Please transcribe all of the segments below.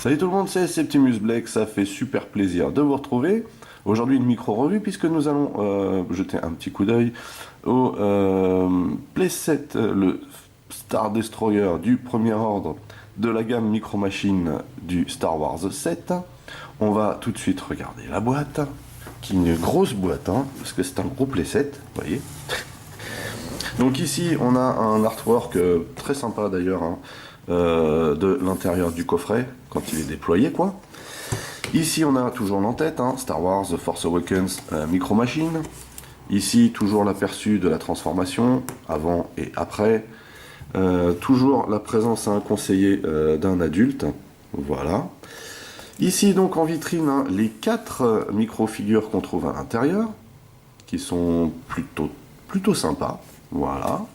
Salut tout le monde, c'est Septimus Black, ça fait super plaisir de vous retrouver. Aujourd'hui une micro-revue puisque nous allons jeter un petit coup d'œil au playset, le Star Destroyer du premier ordre de la gamme Micro Machines du Star Wars 7. On va tout de suite regarder la boîte, qui est une grosse boîte, hein, parce que c'est un gros playset, vous voyez. Donc ici on a un artwork très sympa d'ailleurs, hein, de l'intérieur du coffret quand il est déployé quoi. Ici on a toujours l'entête, hein, Star Wars The Force Awakens Micro Machine. Ici toujours l'aperçu de la transformation avant et après. Toujours la présence à un conseiller d'un adulte. Voilà. Ici donc en vitrine, hein, les 4 micro-figures qu'on trouve à l'intérieur, qui sont plutôt sympas. Voilà.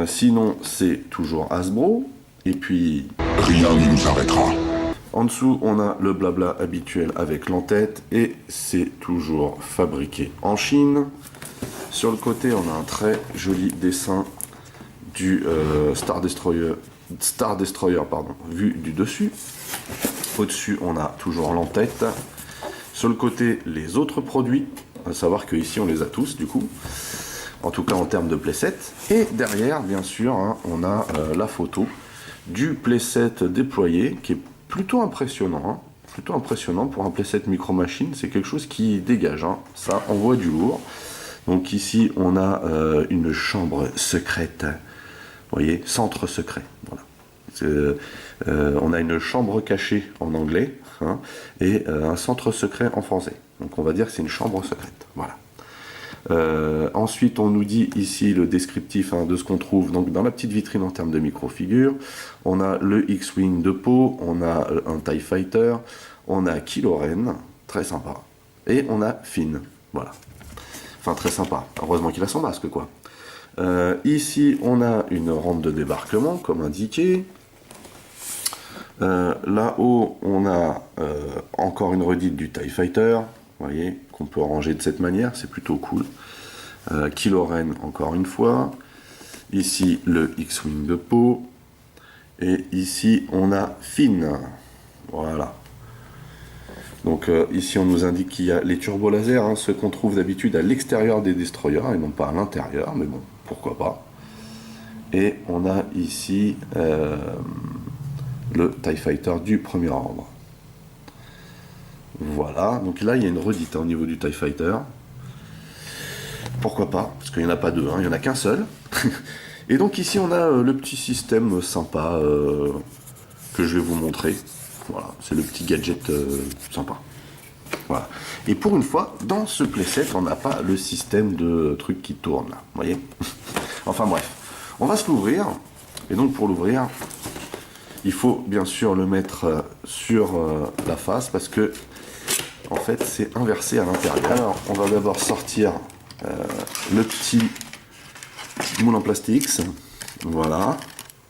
Sinon, c'est toujours Hasbro. Et puis, rien ne nous arrêtera. En dessous, on a le blabla habituel avec l'entête. Et c'est toujours fabriqué en Chine. Sur le côté, on a un très joli dessin du Star Destroyer, vu du dessus. Au-dessus, on a toujours l'entête. Sur le côté, les autres produits. À savoir qu'ici, on les a tous, du coup. En tout cas en termes de playset. Et derrière, bien sûr, hein, on a la photo du playset déployé, qui est plutôt impressionnant. Hein. Plutôt impressionnant pour un playset Micro Machine. C'est quelque chose qui dégage. Hein. Ça envoie du lourd. Donc ici, on a une chambre secrète. Vous voyez, centre secret. Voilà. On a une chambre cachée en anglais, hein, et un centre secret en français. Donc on va dire que c'est une chambre secrète. Voilà. Ensuite, on nous dit ici le descriptif, hein, de ce qu'on trouve donc dans la petite vitrine en termes de micro-figures. On a le X-Wing de Poe, on a un TIE Fighter, on a Kylo Ren, très sympa, et on a Finn. Voilà. Enfin, très sympa. Heureusement qu'il a son masque, quoi. Ici, on a une rampe de débarquement, comme indiqué. Là-haut, on a encore une redite du TIE Fighter. Vous voyez, qu'on peut ranger de cette manière, c'est plutôt cool. Kylo Ren, encore une fois. Ici, le X-Wing de Poe. Et ici, on a Finn. Voilà. Donc ici, on nous indique qu'il y a les turbo-lasers, hein, ceux qu'on trouve d'habitude à l'extérieur des destroyers, et non pas à l'intérieur, mais bon, pourquoi pas. Et on a ici le TIE Fighter du premier ordre. Voilà, donc là il y a une redite, hein, au niveau du TIE Fighter. Pourquoi pas, parce qu'il n'y en a pas deux, hein, il n'y en a qu'un seul. Et donc ici on a le petit système sympa que je vais vous montrer. Voilà, c'est le petit gadget sympa. Voilà. Et pour une fois, dans ce playset, on n'a pas le système de truc qui tourne, là, vous voyez. Enfin bref, on va se l'ouvrir. Et donc pour l'ouvrir, il faut bien sûr le mettre sur la face, parce que en fait, c'est inversé à l'intérieur. On va d'abord sortir le petit moule en plastique, voilà,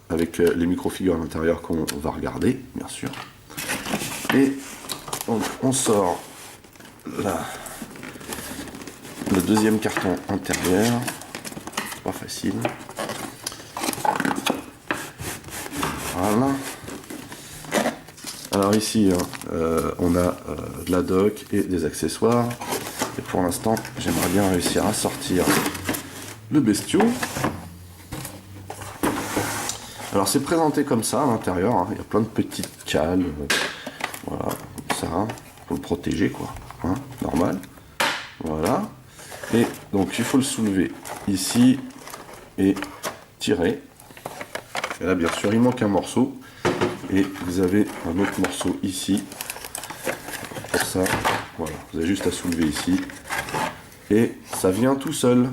avec les micro-figures à l'intérieur qu'on va regarder, bien sûr. Et donc, on sort là, le deuxième carton intérieur. Pas facile. Voilà. Alors ici, hein, on a de la dock et des accessoires. Et pour l'instant, j'aimerais bien réussir à sortir le bestiau. Alors c'est présenté comme ça à l'intérieur. Hein. Il y a plein de petites cales. Voilà, comme ça. Pour le protéger, quoi. Hein, normal. Voilà. Et donc il faut le soulever ici et tirer. Et là, bien sûr, il manque un morceau. Et vous avez un autre morceau ici. Pour ça, voilà, vous avez juste à soulever ici. Et ça vient tout seul.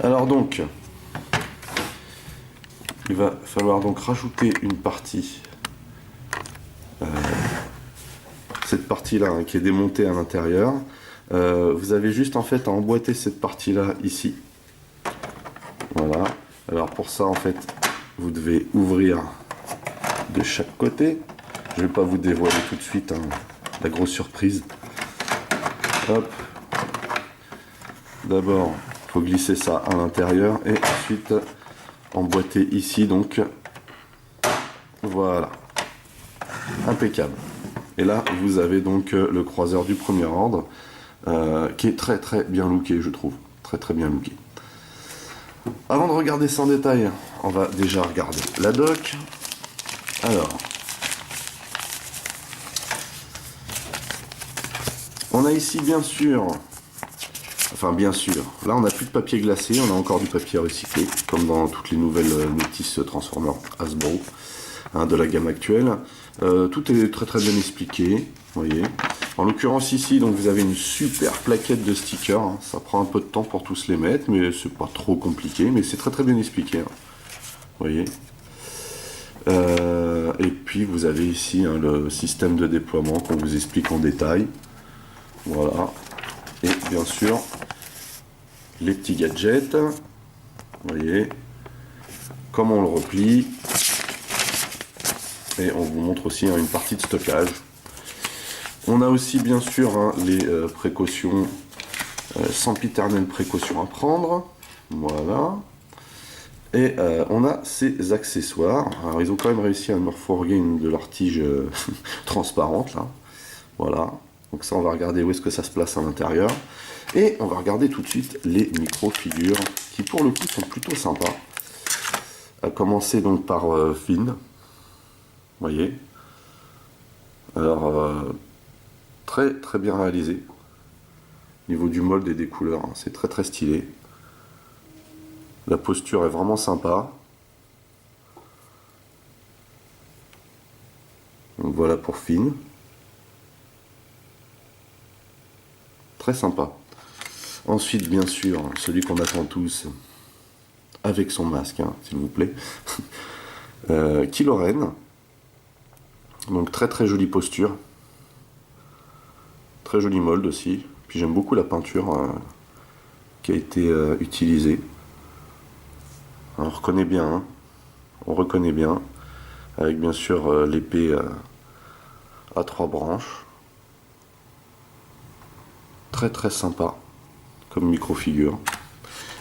Alors donc, il va falloir donc rajouter une partie. Cette partie-là, hein, qui est démontée à l'intérieur. Vous avez juste en fait à emboîter cette partie-là ici. Voilà. Alors pour ça, en fait, vous devez ouvrir de chaque côté. Je ne vais pas vous dévoiler tout de suite, hein, la grosse surprise. Hop. D'abord, il faut glisser ça à l'intérieur et ensuite emboîté ici, donc voilà, impeccable. Et là vous avez donc le croiseur du premier ordre qui est très très bien looké, je trouve, très très bien looké. Avant de regarder ça en détail, on va déjà regarder la dock. Alors, on a ici bien sûr, enfin bien sûr, là on n'a plus de papier glacé, on a encore du papier recyclé, comme dans toutes les nouvelles notices Transformers Hasbro hein, de la gamme actuelle. Tout est très très bien expliqué, vous voyez. En l'occurrence ici, donc vous avez une super plaquette de stickers, hein. Ça prend un peu de temps pour tous les mettre, mais c'est pas trop compliqué, mais c'est très très bien expliqué, hein. Vous voyez. Et puis vous avez ici hein, le système de déploiement qu'on vous explique en détail. Voilà. Et bien sûr, les petits gadgets. Vous voyez. Comment on le replie. Et on vous montre aussi hein, une partie de stockage. On a aussi bien sûr hein, les précautions, sempiternelles précautions à prendre. Voilà. Et on a ces accessoires. Alors ils ont quand même réussi à me refourguer une de leurs tiges transparentes là. Voilà. Donc ça on va regarder où est-ce que ça se place à l'intérieur. Et on va regarder tout de suite les micro-figures qui pour le coup sont plutôt sympas. À commencer donc par Finn. Vous voyez. Alors très très bien réalisé. Au niveau du mold et des couleurs, hein, c'est très très stylé. La posture est vraiment sympa. Donc voilà pour Finn. Très sympa. Ensuite, bien sûr, celui qu'on attend tous, avec son masque, hein, s'il vous plaît. Kylo Ren. Donc très très jolie posture. Très joli mold aussi. Puis j'aime beaucoup la peinture qui a été utilisée. On reconnaît bien, hein. On reconnaît bien, avec bien sûr l'épée à 3 branches. Très très sympa comme micro-figure.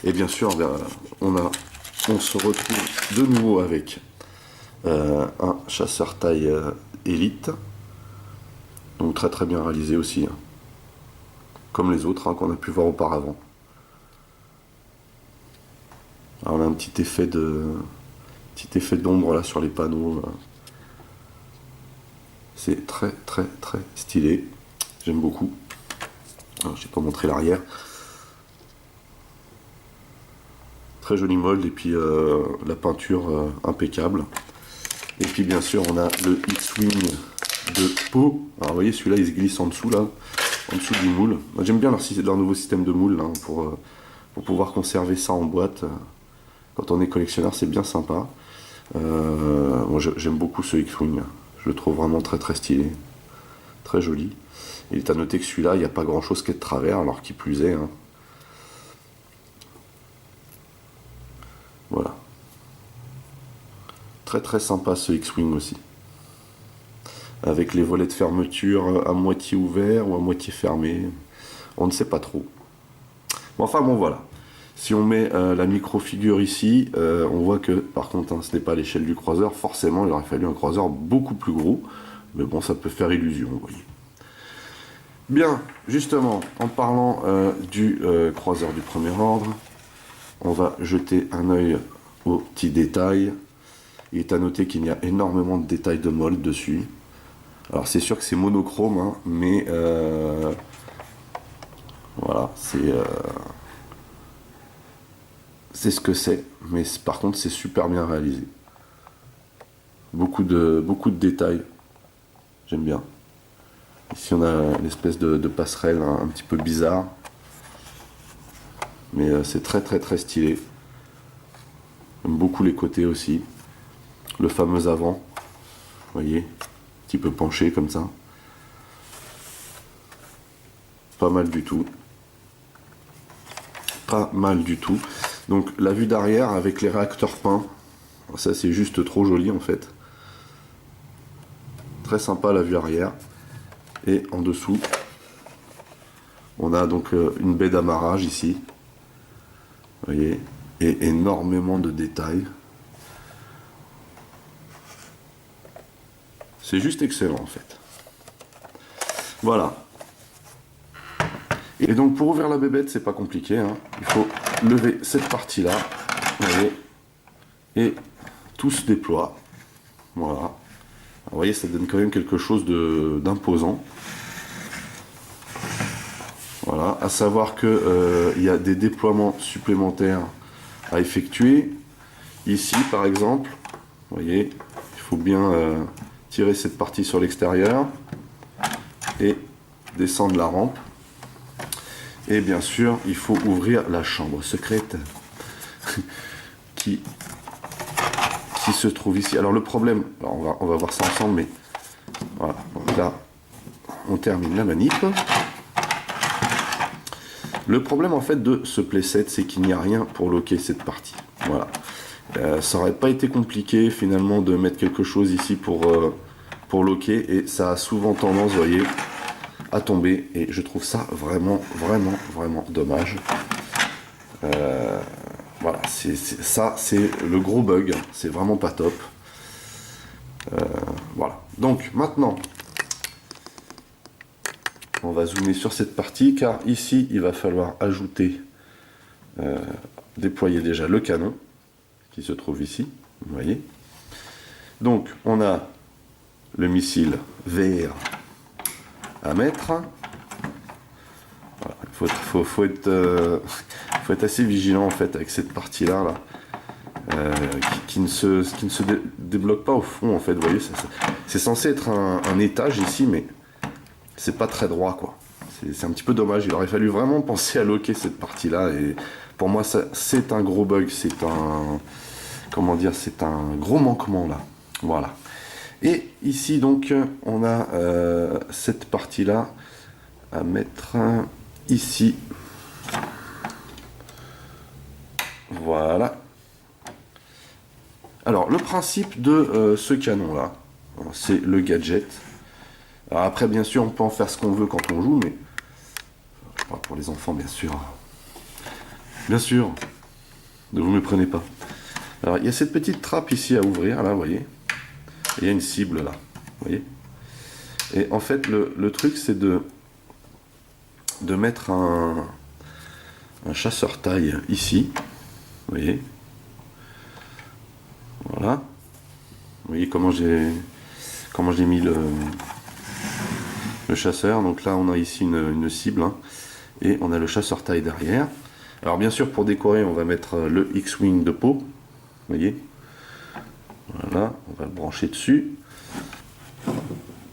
Et bien sûr, on se retrouve de nouveau avec un chasseur taille élite. Donc très très bien réalisé aussi, hein. Comme les autres hein, qu'on a pu voir auparavant. Alors on a un petit effet d'ombre là sur les panneaux. C'est très très très stylé. J'aime beaucoup. Alors, je n'ai pas montré l'arrière. Très joli mold et puis la peinture impeccable. Et puis bien sûr on a le X-Wing de Poe. Alors vous voyez celui-là il se glisse en dessous là, en dessous du moule. J'aime bien leur nouveau système de moule hein, pour pouvoir conserver ça en boîte. Quand on est collectionneur, c'est bien sympa. Moi, j'aime beaucoup ce X-Wing. Je le trouve vraiment très très stylé. Très joli. Il est à noter que celui-là, il n'y a pas grand chose qui est de travers, alors qui plus est. Hein. Voilà. Très très sympa ce X-Wing aussi. Avec les volets de fermeture à moitié ouverts ou à moitié fermés. On ne sait pas trop. Bon, enfin bon voilà. Si on met la micro-figure ici, on voit que par contre hein, ce n'est pas l'échelle du croiseur, forcément il aurait fallu un croiseur beaucoup plus gros, mais bon ça peut faire illusion, vous voyez. Bien, justement, en parlant du croiseur du premier ordre, on va jeter un œil aux petits détails. Il est à noter qu'il y a énormément de détails de mold dessus. Alors c'est sûr que c'est monochrome, hein, mais voilà, c'est ce que c'est, mais par contre c'est super bien réalisé. Beaucoup de détails, j'aime bien. Ici on a l'espèce de passerelle un petit peu bizarre, mais c'est très très très stylé. J'aime beaucoup les côtés aussi. Le fameux avant, vous voyez, un petit peu penché comme ça. Pas mal du tout. Pas mal du tout. Donc la vue d'arrière avec les réacteurs peints, ça c'est juste trop joli en fait. Très sympa la vue arrière. Et en dessous, on a donc une baie d'amarrage ici. Vous voyez, et énormément de détails. C'est juste excellent en fait. Voilà. Et donc pour ouvrir la bébête, c'est pas compliqué, hein. Il faut lever cette partie-là, vous voyez, et tout se déploie. Voilà. Vous voyez, ça donne quand même quelque chose d'imposant. Voilà, à savoir que il y a des déploiements supplémentaires à effectuer. Ici, par exemple, vous voyez, il faut bien tirer cette partie sur l'extérieur et descendre la rampe. Et bien sûr, il faut ouvrir la chambre secrète qui se trouve ici. Alors le problème, alors on va voir ça ensemble, mais voilà, donc là, on termine la manip. Le problème en fait de ce playset, c'est qu'il n'y a rien pour loquer cette partie. Voilà. Ça aurait pas été compliqué finalement de mettre quelque chose ici pour loquer, et ça a souvent tendance, vous voyez, à tomber, et je trouve ça vraiment dommage. Voilà, ça c'est le gros bug, c'est vraiment pas top. Voilà, donc maintenant on va zoomer sur cette partie, car ici il va falloir ajouter, déployer déjà le canon qui se trouve ici, vous voyez. Donc on a le missile VR à mettre. Voilà, faut être assez vigilant en fait avec cette partie là, qui ne se débloque pas au fond en fait. Vous voyez, c'est censé être un étage ici, mais c'est pas très droit quoi. C'est un petit peu dommage. Il aurait fallu vraiment penser à loquer cette partie là, et pour moi c'est un gros bug, c'est un, comment dire, c'est un gros manquement là. Voilà. Et ici donc on a cette partie là à mettre ici. Voilà. Alors le principe de ce canon là, c'est le gadget. Alors après bien sûr on peut en faire ce qu'on veut quand on joue, mais pas pour les enfants bien sûr. Bien sûr, ne vous méprenez pas. Alors il y a cette petite trappe ici à ouvrir là, vous voyez. Il y a une cible là, vous voyez. Et en fait le truc c'est de mettre un chasseur taille ici, vous voyez. Voilà. Vous voyez comment j'ai mis le chasseur. Donc là on a ici une cible, hein, et on a le chasseur taille derrière. Alors bien sûr pour décorer on va mettre le X-Wing de peau, vous voyez. Voilà, on va le brancher dessus.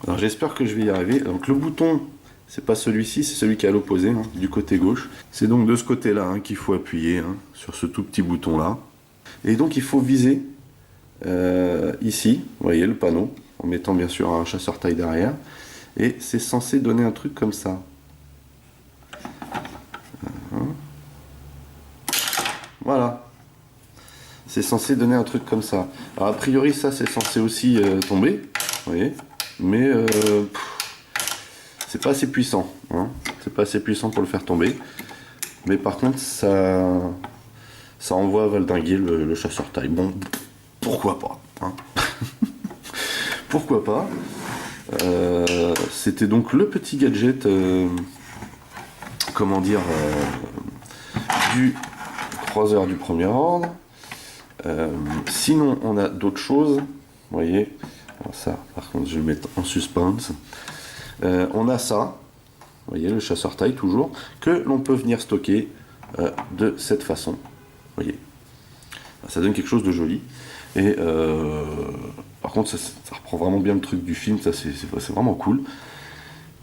Alors j'espère que je vais y arriver. Donc le bouton, c'est pas celui-ci, c'est celui qui est à l'opposé, hein, du côté gauche. C'est donc de ce côté-là, hein, qu'il faut appuyer, hein, sur ce tout petit bouton-là. Et donc il faut viser ici, vous voyez le panneau, en mettant bien sûr un chasseur taille derrière. Et c'est censé donner un truc comme ça. Voilà. C'est censé donner un truc comme ça. Alors a priori ça c'est censé aussi tomber, vous voyez. Mais c'est pas assez puissant, hein. C'est pas assez puissant pour le faire tomber. Mais par contre ça envoie valdinguer le chasseur taille. Bon, pourquoi pas, hein. Pourquoi pas. C'était donc le petit gadget, comment dire, du croiseur du premier ordre. Sinon on a d'autres choses, vous voyez. Alors ça par contre je vais le mettre en suspense. On a ça, vous voyez, le chasseur taille toujours, que l'on peut venir stocker de cette façon, vous voyez. Ça donne quelque chose de joli. Et par contre ça reprend vraiment bien le truc du film, ça c'est vraiment cool.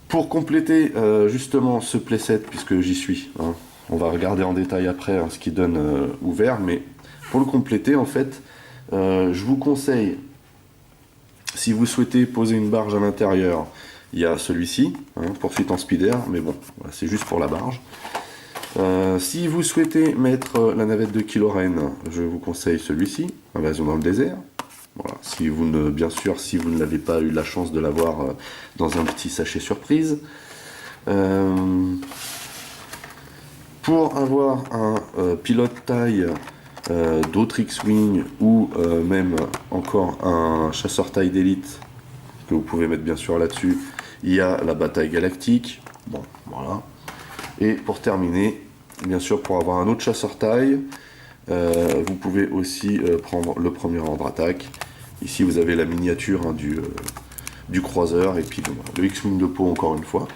Pour compléter justement ce playset, puisque j'y suis, hein, on va regarder en détail après, hein, ce qui donne ouvert, mais pour le compléter en fait, je vous conseille, si vous souhaitez poser une barge à l'intérieur, il y a celui-ci, hein, poursuite en speeder, mais bon, voilà, c'est juste pour la barge. Si vous souhaitez mettre la navette de Kylo Ren, je vous conseille celui-ci, Invasion dans le désert. Voilà. Si vous ne, bien sûr, si vous ne l'avez pas eu la chance de l'avoir dans un petit sachet surprise. Pour avoir un pilote taille d'autres X-Wing ou même encore un chasseur taille d'élite que vous pouvez mettre bien sûr là-dessus. Il y a la bataille galactique. Bon, voilà. Et pour terminer, bien sûr, pour avoir un autre chasseur taille, vous pouvez aussi prendre le premier ordre attaque. Ici, vous avez la miniature hein, du croiseur et puis le X-Wing de peau encore une fois.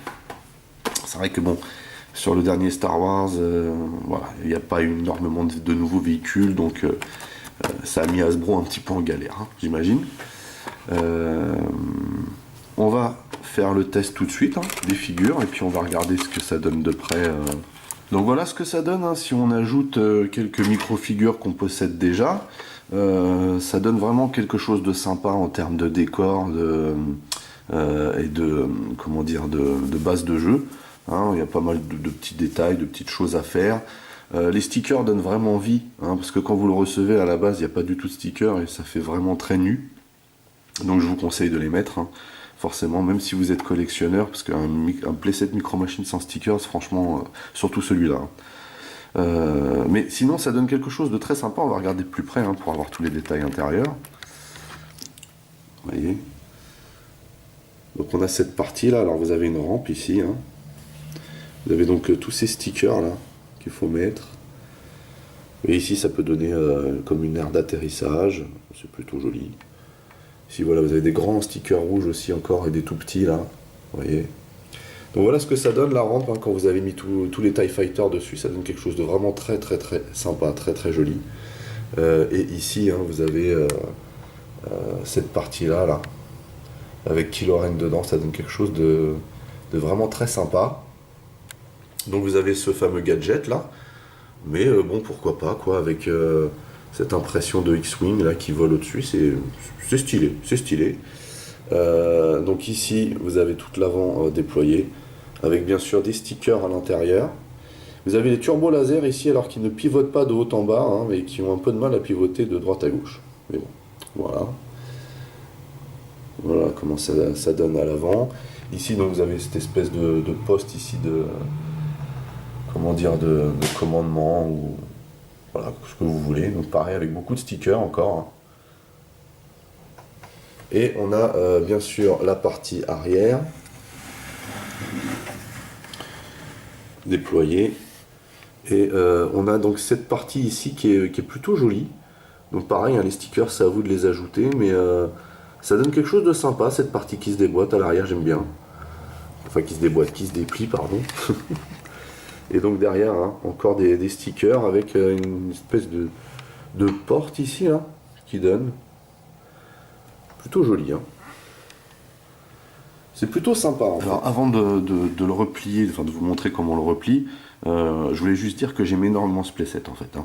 C'est vrai que bon, sur le dernier Star Wars, voilà, il n'y a pas eu énormément de nouveaux véhicules, donc ça a mis Hasbro un petit peu en galère, hein, j'imagine. On va faire le test tout de suite hein, des figures et puis on va regarder ce que ça donne de près. Donc voilà ce que ça donne hein, si on ajoute quelques micro-figures qu'on possède déjà. Ça donne vraiment quelque chose de sympa en termes de décor et de, comment dire, de base de jeu. Hein, il y a pas mal de petits détails, de petites choses à faire. Les stickers donnent vraiment vie, hein, parce que quand vous le recevez à la base, il n'y a pas du tout de stickers et ça fait vraiment très nu. Donc je vous conseille de les mettre, hein, forcément, même si vous êtes collectionneur, parce qu'un playset Micro Machines sans stickers, franchement, surtout celui-là. Hein. Mais sinon ça donne quelque chose de très sympa, on va regarder de plus près hein, pour avoir tous les détails intérieurs. Vous voyez. Donc on a cette partie là, alors vous avez une rampe ici. Hein. Vous avez donc tous ces stickers là qu'il faut mettre. Et ici ça peut donner comme une aire d'atterrissage, c'est plutôt joli. Ici voilà, vous avez des grands stickers rouges aussi encore et des tout petits là, vous voyez. Donc voilà ce que ça donne la rampe, hein, quand vous avez mis tous les TIE Fighters dessus, ça donne quelque chose de vraiment très sympa, très joli. Et ici, hein, vous avez cette partie-là, là, avec Kylo Ren dedans, ça donne quelque chose de vraiment très sympa. Donc vous avez ce fameux gadget là, mais bon pourquoi pas, quoi, avec cette impression de X-Wing là qui vole au-dessus, c'est stylé, c'est stylé. Donc ici vous avez tout l'avant déployé avec bien sûr des stickers à l'intérieur. Vous avez les turbos laser ici alors qu'ils ne pivotent pas de haut en bas hein, mais qui ont un peu de mal à pivoter de droite à gauche. Mais bon, voilà comment ça donne à l'avant. Ici donc vous avez cette espèce de poste ici de comment dire de commandement ou voilà ce que vous voulez. Donc pareil avec beaucoup de stickers encore. Hein. Et on a bien sûr la partie arrière déployée. Et on a donc cette partie ici qui est plutôt jolie. Donc pareil, hein, les stickers, c'est à vous de les ajouter. Mais ça donne quelque chose de sympa, cette partie qui se déboîte à l'arrière, j'aime bien. Enfin, qui se déboîte, qui se déplie, pardon. Et donc derrière, hein, encore des stickers avec une espèce de porte ici, hein, qui donne. Plutôt joli, hein. C'est plutôt sympa. En fait. Alors avant de le replier, enfin de vous montrer comment on le replie, je voulais juste dire que j'aime énormément ce playset en fait. Hein.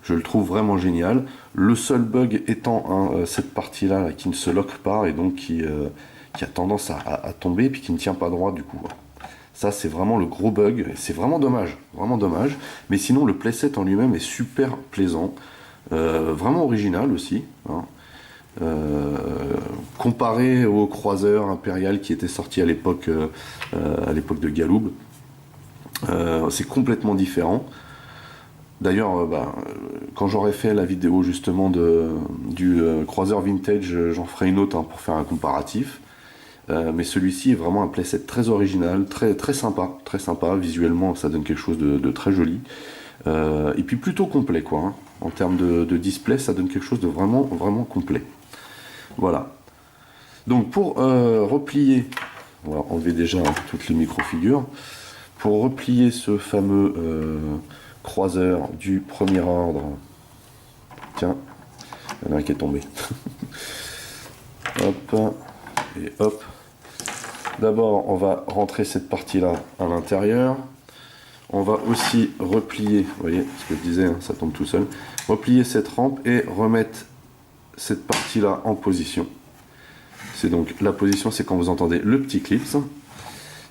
Je le trouve vraiment génial. Le seul bug étant hein, cette partie-là là, qui ne se lock pas et donc qui a tendance à tomber et puis qui ne tient pas droit du coup. Ça c'est vraiment le gros bug, c'est vraiment dommage, Mais sinon le playset en lui-même est super plaisant, vraiment original aussi. Hein. Comparé au croiseur impérial qui était sorti à l'époque de Galoob, c'est complètement différent. D'ailleurs, quand j'aurai fait la vidéo justement du croiseur vintage, j'en ferai une autre hein, pour faire un comparatif. Mais celui-ci est vraiment un playset très original, très sympa, visuellement ça donne quelque chose de très joli. Et puis plutôt complet quoi. Hein. En termes de display, ça donne quelque chose de vraiment complet. Voilà. Donc pour replier, on va enlever déjà hein, toutes les micro-figures. Pour replier ce fameux croiseur du premier ordre, tiens, il y en a un qui est tombé. Hop, et hop. D'abord, on va rentrer cette partie-là à l'intérieur. On va aussi replier, vous voyez ce que je disais, hein, ça tombe tout seul. Replier cette rampe et remettre cette partie-là en position. C'est donc la position, c'est quand vous entendez le petit clip.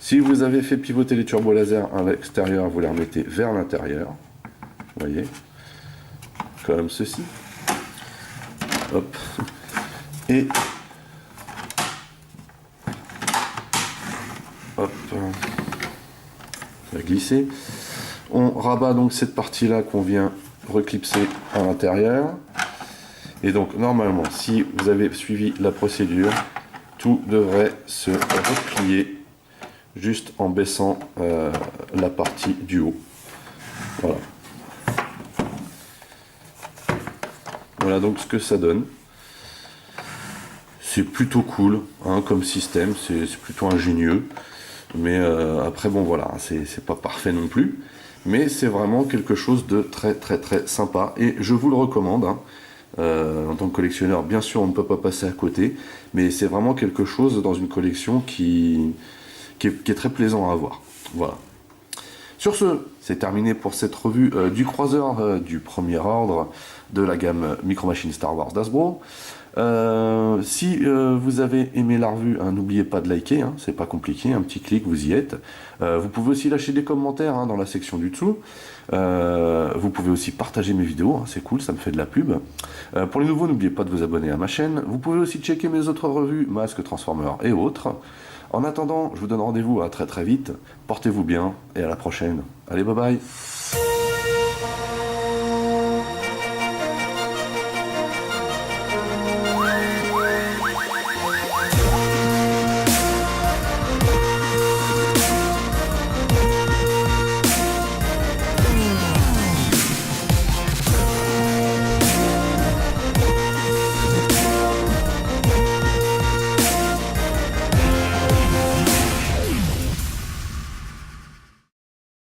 Si vous avez fait pivoter les turbos laser à l'extérieur, vous les remettez vers l'intérieur. Vous voyez, comme ceci. Hop. Et hop, on va glisser. On rabat donc cette partie-là qu'on vient reclipser à l'intérieur. Et donc normalement, si vous avez suivi la procédure, tout devrait se replier juste en baissant la partie du haut. Voilà. Voilà donc ce que ça donne. C'est plutôt cool hein, comme système, c'est plutôt ingénieux. Mais après bon voilà, c'est pas parfait non plus. Mais c'est vraiment quelque chose de très très très sympa. Et je vous le recommande. Hein. En tant que collectionneur, bien sûr, on ne peut pas passer à côté. Mais c'est vraiment quelque chose dans une collection qui est très plaisant à avoir. Voilà. Sur ce, c'est terminé pour cette revue du croiseur du premier ordre de la gamme Micro Machines Star Wars d'Hasbro. Si vous avez aimé la revue, hein, n'oubliez pas de liker, hein, c'est pas compliqué, un petit clic, vous y êtes. Vous pouvez aussi lâcher des commentaires hein, dans la section du dessous. Vous pouvez aussi partager mes vidéos, hein, c'est cool, ça me fait de la pub. Pour les nouveaux, n'oubliez pas de vous abonner à ma chaîne. Vous pouvez aussi checker mes autres revues, Masques, Transformers et autres. En attendant, je vous donne rendez-vous à très très vite. Portez-vous bien et à la prochaine. Allez, bye bye.